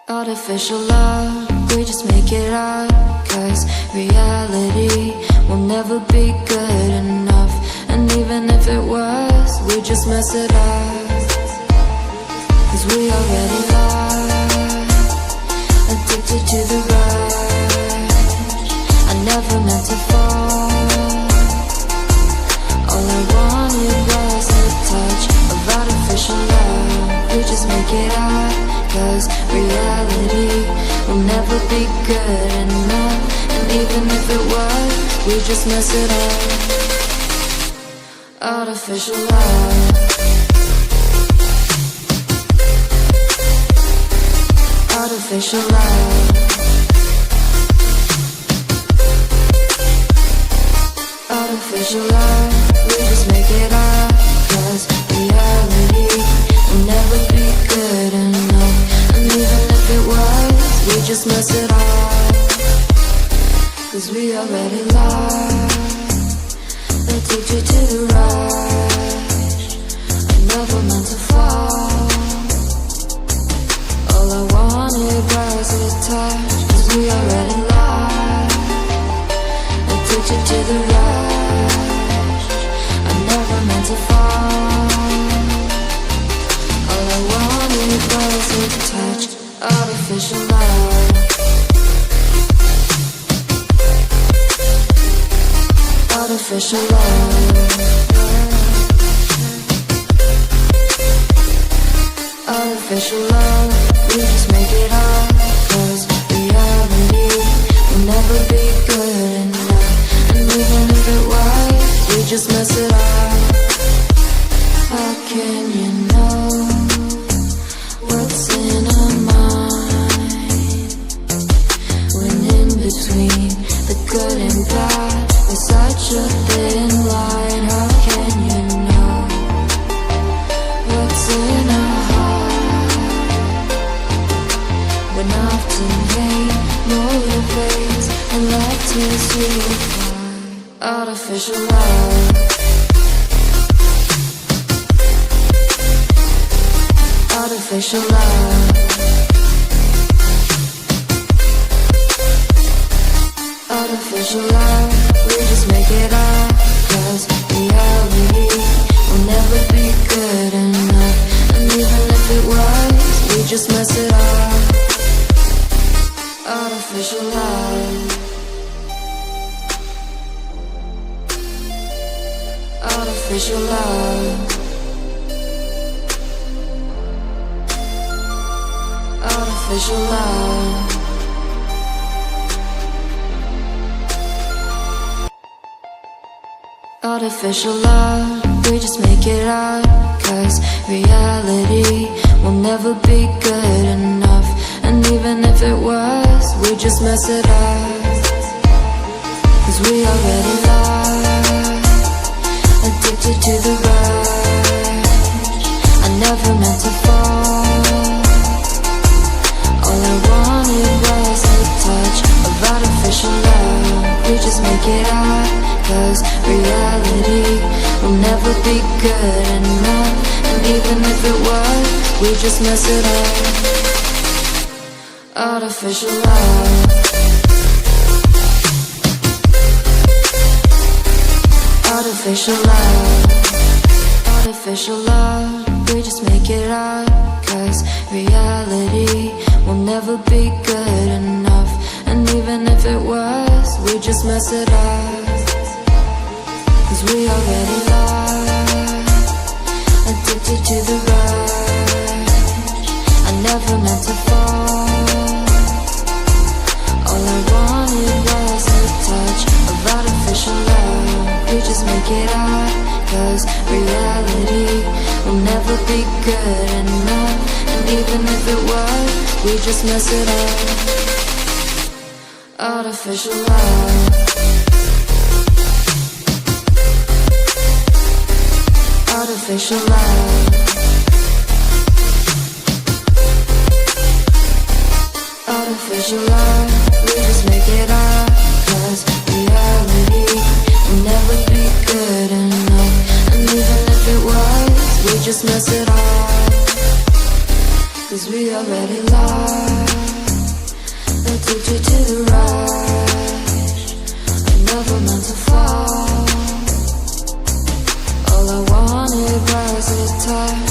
Artificial love, we just make it up. Cause reality will never be good enough. And even if it was, we just mess it up. Cause we already lost, addicted to the rush. I never meant to fall. All I wanted was a touch of artificial love. We just make it up. Cause reality will never be good enough. And even if it was, we just mess it up. Artificial love. Artificial love. Artificial love. We just make it up. Cause reality will never be good enough. And even if it was, we just mess it up. Cause we already lost, addicted to the rush. I never meant to fall. All I wanted was a touch. Cause we already lost, addicted to the rush. I never meant to fall. All I wanted was a touch. Artificial love. Artificial love. Artificial love. We just make it up. Cause reality will never be good enough. And even if it was, we just mess it up. How can you know what's in our mind? When in between the good and bad, there's such a thin line. How can you know what's in our heart? When often hate motivates and love tears you apart. Artificial love. Artificial love. Artificial love. We just make it up. Cause reality will never be good enough. And even if it was, we just mess it up. Artificial love. Artificial love. Artificial love. Artificial love, we just make it up. Cause reality will never be good enough. And even if it was, we just mess it up. Cause we already lost, addicted to the rush. I never meant to fall. All I wanted was a touch of artificial love. We just make it up. Cause reality will never be good enough. And even if it was, we just mess it up. Artificial love. Artificial love. Artificial love. We just make it up. Cause reality will never be good enough. And even if it was, we just mess it up. Cause we already lost, addicted to the rush. I never meant to fall. All I wanted was a touch of artificial love. We just make it up. Cause reality will never be good enough. And even if it was, we just mess it up. Artificial love. Artificial love. Artificial love. We just make it up. Cause reality will never be good enough. And even if it was, we just mess it up. 'cause we already lost. Addicted to the rush, I never meant to fall. All I wanted was a touch.